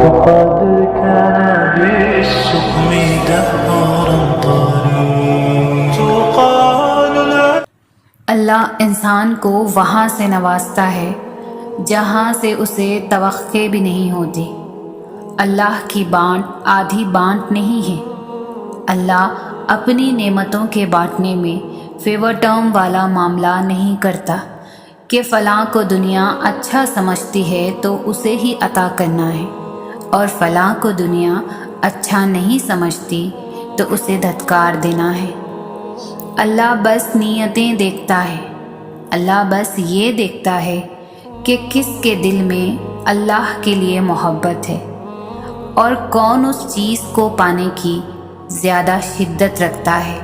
وقد كان بالسقم دهرا طريق تقال اللہ انسان کو وہاں سے نوازتا ہے جہاں سے اسے توقع بھی نہیں ہوتی۔ اللہ کی بانٹ آدھی بانٹ نہیں ہے۔ اللہ اپنی نعمتوں کے بانٹنے میں فیور ٹرم والا معاملہ نہیں کرتا کہ فلاں کو دنیا اچھا سمجھتی ہے تو اسے ہی عطا کرنا ہے، اور فلاں کو دنیا اچھا نہیں سمجھتی تو اسے دھتکار دینا ہے۔ اللہ بس نیتیں دیکھتا ہے۔ اللہ بس یہ دیکھتا ہے کہ کس کے دل میں اللہ کے لیے محبت ہے اور کون اس چیز کو پانے کی زیادہ شدت رکھتا ہے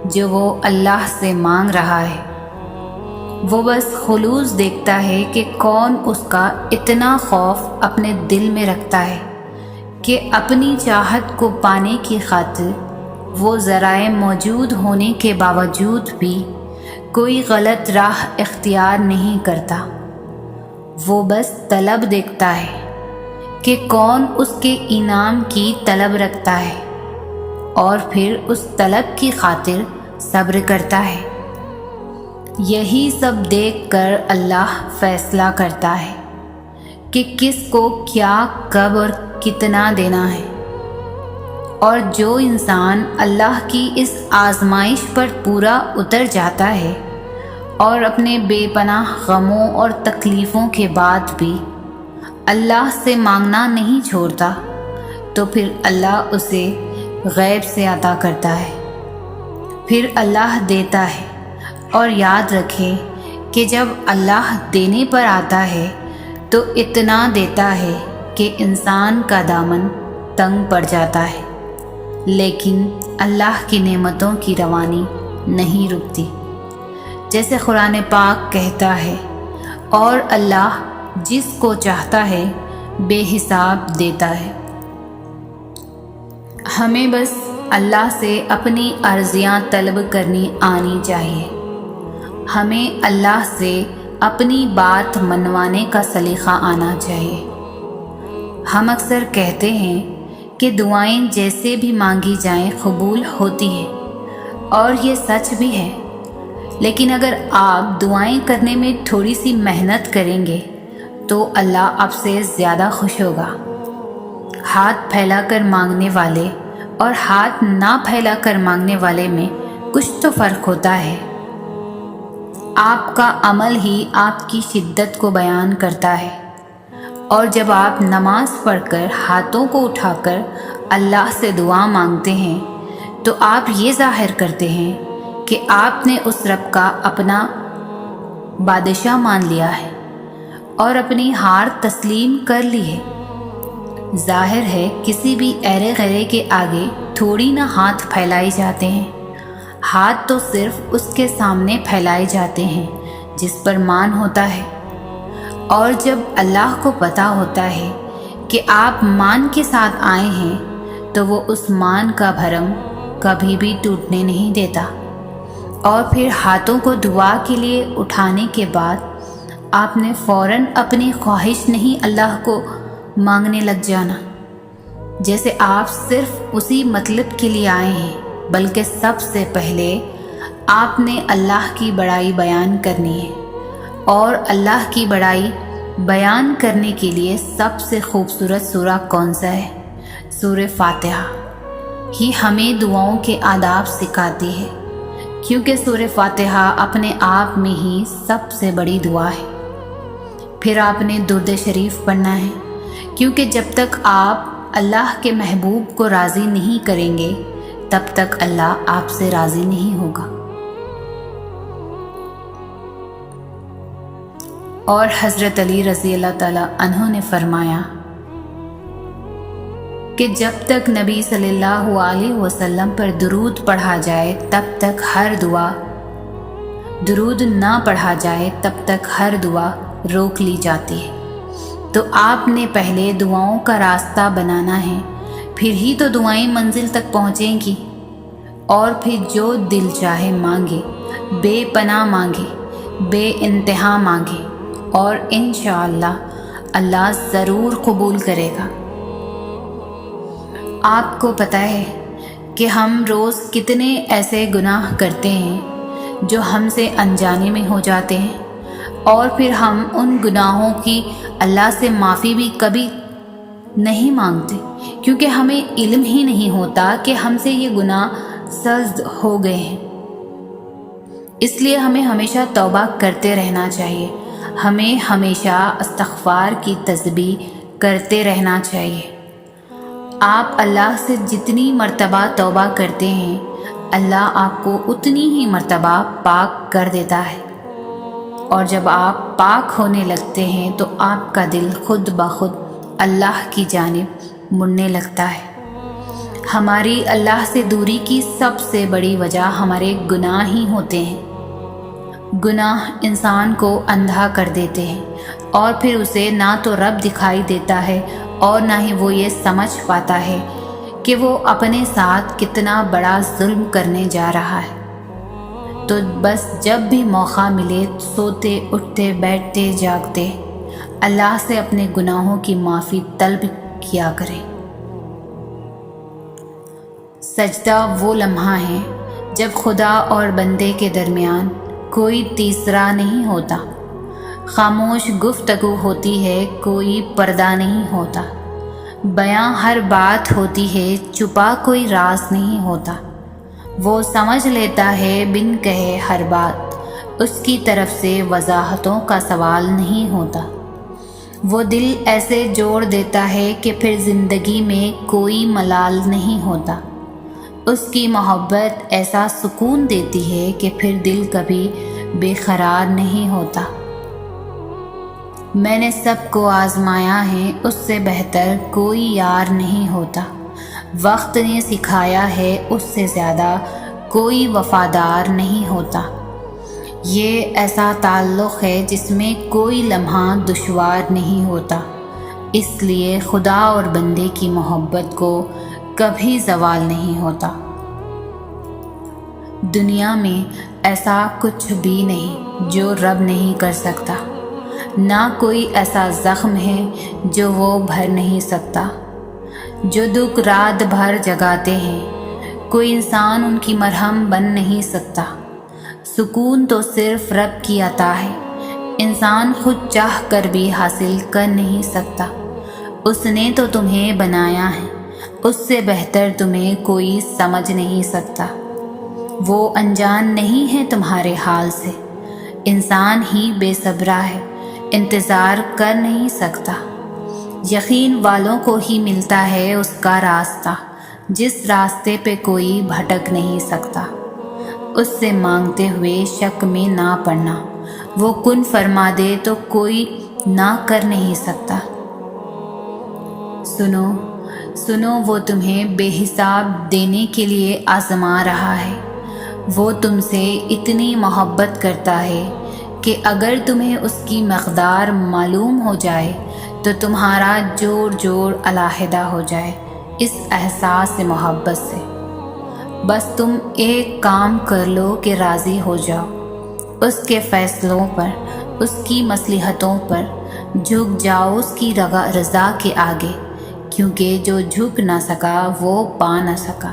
جو وہ اللہ سے مانگ رہا ہے۔ وہ بس خلوص دیکھتا ہے کہ کون اس کا اتنا خوف اپنے دل میں رکھتا ہے کہ اپنی چاہت کو پانے کی خاطر وہ ذرائع موجود ہونے کے باوجود بھی کوئی غلط راہ اختیار نہیں کرتا۔ وہ بس طلب دیکھتا ہے کہ کون اس کے انعام کی طلب رکھتا ہے اور پھر اس طلب کی خاطر صبر کرتا ہے۔ یہی سب دیکھ کر اللہ فیصلہ کرتا ہے کہ کس کو کیا کب اور کتنا دینا ہے۔ اور جو انسان اللہ کی اس آزمائش پر پورا اتر جاتا ہے اور اپنے بے پناہ غموں اور تکلیفوں کے بعد بھی اللہ سے مانگنا نہیں چھوڑتا تو پھر اللہ اسے غیب سے عطا کرتا ہے۔ پھر اللہ دیتا ہے، اور یاد رکھے کہ جب اللہ دینے پر آتا ہے تو اتنا دیتا ہے کہ انسان کا دامن تنگ پڑ جاتا ہے، لیکن اللہ کی نعمتوں کی روانی نہیں رکتی۔ جیسے قرآن پاک کہتا ہے، اور اللہ جس کو چاہتا ہے بے حساب دیتا ہے۔ ہمیں بس اللہ سے اپنی عرضیاں طلب کرنی آنی چاہیے۔ ہمیں اللہ سے اپنی بات منوانے کا سلیقہ آنا چاہیے۔ ہم اکثر کہتے ہیں کہ دعائیں جیسے بھی مانگی جائیں قبول ہوتی ہیں، اور یہ سچ بھی ہے، لیکن اگر آپ دعائیں کرنے میں تھوڑی سی محنت کریں گے تو اللہ آپ سے زیادہ خوش ہوگا۔ ہاتھ پھیلا کر مانگنے والے اور ہاتھ نہ پھیلا کر مانگنے والے میں کچھ تو فرق ہوتا ہے۔ آپ کا عمل ہی آپ کی شدت کو بیان کرتا ہے، اور جب آپ نماز پڑھ کر ہاتھوں کو اٹھا کر اللہ سے دعا مانگتے ہیں تو آپ یہ ظاہر کرتے ہیں کہ آپ نے اس رب کا اپنا بادشاہ مان لیا ہے اور اپنی ہار تسلیم کر لی ہے۔ ظاہر ہے کسی بھی ایرے غیرے کے آگے تھوڑی نہ ہاتھ پھیلائے جاتے ہیں، ہاتھ تو صرف اس کے سامنے پھیلائے جاتے ہیں جس پر مان ہوتا ہے۔ اور جب اللہ کو پتہ ہوتا ہے کہ آپ مان کے ساتھ آئے ہیں تو وہ اس مان کا بھرم کبھی بھی ٹوٹنے نہیں دیتا، اور پھر ہاتھوں کو دعا کے لیے اٹھانے کے بعد آپ نے فوراً اپنی خواہش نہیں اللہ کو مانگنے لگ جانا، جیسے آپ صرف اسی مطلب کے لیے آئے ہیں، بلکہ سب سے پہلے آپ نے اللہ کی بڑائی بیان کرنی ہے، اور اللہ کی بڑائی بیان کرنے کے لیے سب سے خوبصورت سورہ کون سا ہے؟ سورہ فاتحہ ہی ہمیں دعاؤں کے آداب سکھاتی ہے، کیونکہ سورہ فاتحہ اپنے آپ میں ہی سب سے بڑی دعا ہے۔ پھر آپ نے درود شریف پڑھنا ہے، کیونکہ جب تک آپ اللہ کے محبوب کو راضی نہیں کریں گے تب تک اللہ آپ سے راضی نہیں ہوگا۔ اور حضرت علی رضی اللہ تعالیٰ عنہ نے فرمایا کہ جب تک نبی صلی اللہ علیہ وسلم پر درود پڑھا جائے تب تک ہر دعا، درود نہ پڑھا جائے تب تک ہر دعا روک لی جاتی ہے۔ تو آپ نے پہلے دعاؤں کا راستہ بنانا ہے، پھر ہی تو دعائیں منزل تک پہنچیں گی۔ اور پھر جو دل چاہے مانگے، بے پناہ مانگے، بے انتہا مانگے، اور انشاءاللہ اللہ ضرور قبول کرے گا۔ آپ کو پتہ ہے کہ ہم روز کتنے ایسے گناہ کرتے ہیں جو ہم سے انجانے میں ہو جاتے ہیں، اور پھر ہم ان گناہوں کی اللہ سے معافی بھی کبھی نہیں مانگتے، کیونکہ ہمیں علم ہی نہیں ہوتا کہ ہم سے یہ گناہ سرزد ہو گئے ہیں۔ اس لیے ہمیں ہمیشہ توبہ کرتے رہنا چاہیے، ہمیں ہمیشہ استغفار کی تسبیح کرتے رہنا چاہیے۔ آپ اللہ سے جتنی مرتبہ توبہ کرتے ہیں، اللہ آپ کو اتنی ہی مرتبہ پاک کر دیتا ہے، اور جب آپ پاک ہونے لگتے ہیں تو آپ کا دل خود بخود اللہ کی جانب مڑنے لگتا ہے۔ ہماری اللہ سے دوری کی سب سے بڑی وجہ ہمارے گناہ ہی ہوتے ہیں۔ گناہ انسان کو اندھا کر دیتے ہیں، اور پھر اسے نہ تو رب دکھائی دیتا ہے اور نہ ہی وہ یہ سمجھ پاتا ہے کہ وہ اپنے ساتھ کتنا بڑا ظلم کرنے جا رہا ہے۔ تو بس جب بھی موقع ملے سوتے اٹھتے بیٹھتے جاگتے اللہ سے اپنے گناہوں کی معافی طلب کیا کریں۔ سجدہ وہ لمحہ ہے جب خدا اور بندے کے درمیان کوئی تیسرا نہیں ہوتا، خاموش گفتگو ہوتی ہے، کوئی پردہ نہیں ہوتا، بیاں ہر بات ہوتی ہے، چھپا کوئی راز نہیں ہوتا، وہ سمجھ لیتا ہے بن کہے ہر بات، اس کی طرف سے وضاحتوں کا سوال نہیں ہوتا، وہ دل ایسے جوڑ دیتا ہے کہ پھر زندگی میں کوئی ملال نہیں ہوتا، اس کی محبت ایسا سکون دیتی ہے کہ پھر دل کبھی بے قرار نہیں ہوتا۔ میں نے سب کو آزمایا ہے، اس سے بہتر کوئی یار نہیں ہوتا، وقت نے سکھایا ہے اس سے زیادہ کوئی وفادار نہیں ہوتا، یہ ایسا تعلق ہے جس میں کوئی لمحہ دشوار نہیں ہوتا، اس لیے خدا اور بندے کی محبت کو کبھی زوال نہیں ہوتا۔ دنیا میں ایسا کچھ بھی نہیں جو رب نہیں کر سکتا، نہ کوئی ایسا زخم ہے جو وہ بھر نہیں سکتا، جو دکھ رات بھر جگاتے ہیں کوئی انسان ان کی مرہم بن نہیں سکتا، سکون تو صرف رب کی عطا ہے، انسان خود چاہ کر بھی حاصل کر نہیں سکتا، اس نے تو تمہیں بنایا ہے، اس سے بہتر تمہیں کوئی سمجھ نہیں سکتا، وہ انجان نہیں ہے تمہارے حال سے، انسان ہی بے صبرا ہے، انتظار کر نہیں سکتا، یقین والوں کو ہی ملتا ہے اس کا راستہ، جس راستے پہ کوئی بھٹک نہیں سکتا، اس سے مانگتے ہوئے شک میں نہ پڑنا، وہ کن فرما دے تو کوئی نہ کر نہیں سکتا۔ سنو سنو، وہ تمہیں بے حساب دینے کے لیے آزما رہا ہے، وہ تم سے اتنی محبت کرتا ہے کہ اگر تمہیں اس کی مقدار معلوم ہو جائے تو تمہارا جوڑ جوڑ علیحدہ ہو جائے اس احساس محبت سے۔ بس تم ایک کام کر لو کہ راضی ہو جاؤ اس کے فیصلوں پر، اس کی مصلحتوں پر، جھک جاؤ اس کی رضا کے آگے، کیونکہ جو جھک نہ سکا وہ پا نہ سکا۔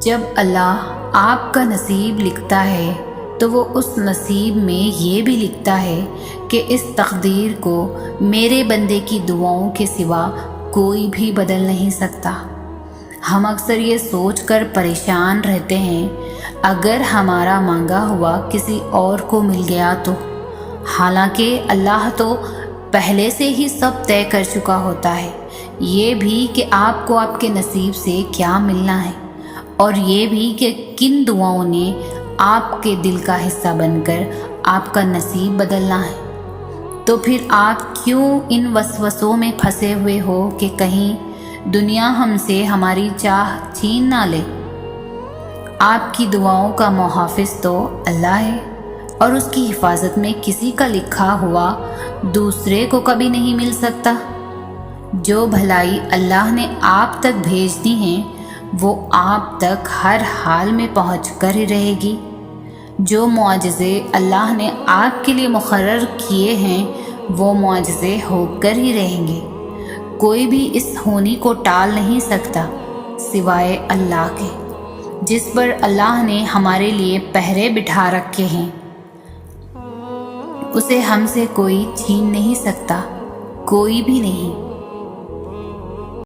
جب اللہ آپ کا نصیب لکھتا ہے تو وہ اس نصیب میں یہ بھی لکھتا ہے کہ اس تقدیر کو میرے بندے کی دعاؤں کے سوا کوئی بھی بدل نہیں سکتا۔ ہم اکثر یہ سوچ کر پریشان رہتے ہیں اگر ہمارا مانگا ہوا کسی اور کو مل گیا تو، حالانکہ اللہ تو پہلے سے ہی سب طے کر چکا ہوتا ہے، یہ بھی کہ آپ کو آپ کے نصیب سے کیا ملنا ہے، اور یہ بھی کہ کن دعاؤں نے آپ کے دل کا حصہ بن کر آپ کا نصیب بدلنا ہے۔ تو پھر آپ کیوں ان وسوسوں میں پھنسے ہوئے ہو کہ کہیں دنیا ہم سے ہماری چاہ چھین نہ لے؟ آپ کی دعاؤں کا محافظ تو اللہ ہے، اور اس کی حفاظت میں کسی کا لکھا ہوا دوسرے کو کبھی نہیں مل سکتا۔ جو بھلائی اللہ نے آپ تک بھیجنی ہے وہ آپ تک ہر حال میں پہنچ کر ہی رہے گی، جو معجزے اللہ نے آپ کے لیے مقرر کیے ہیں وہ معجزے ہو کر ہی رہیں گے۔ کوئی بھی اس ہونی کو ٹال نہیں سکتا سوائے اللہ کے، جس پر اللہ نے ہمارے لیے پہرے بٹھا رکھے ہیں۔ اسے ہم سے کوئی چھین نہیں سکتا، کوئی بھی نہیں۔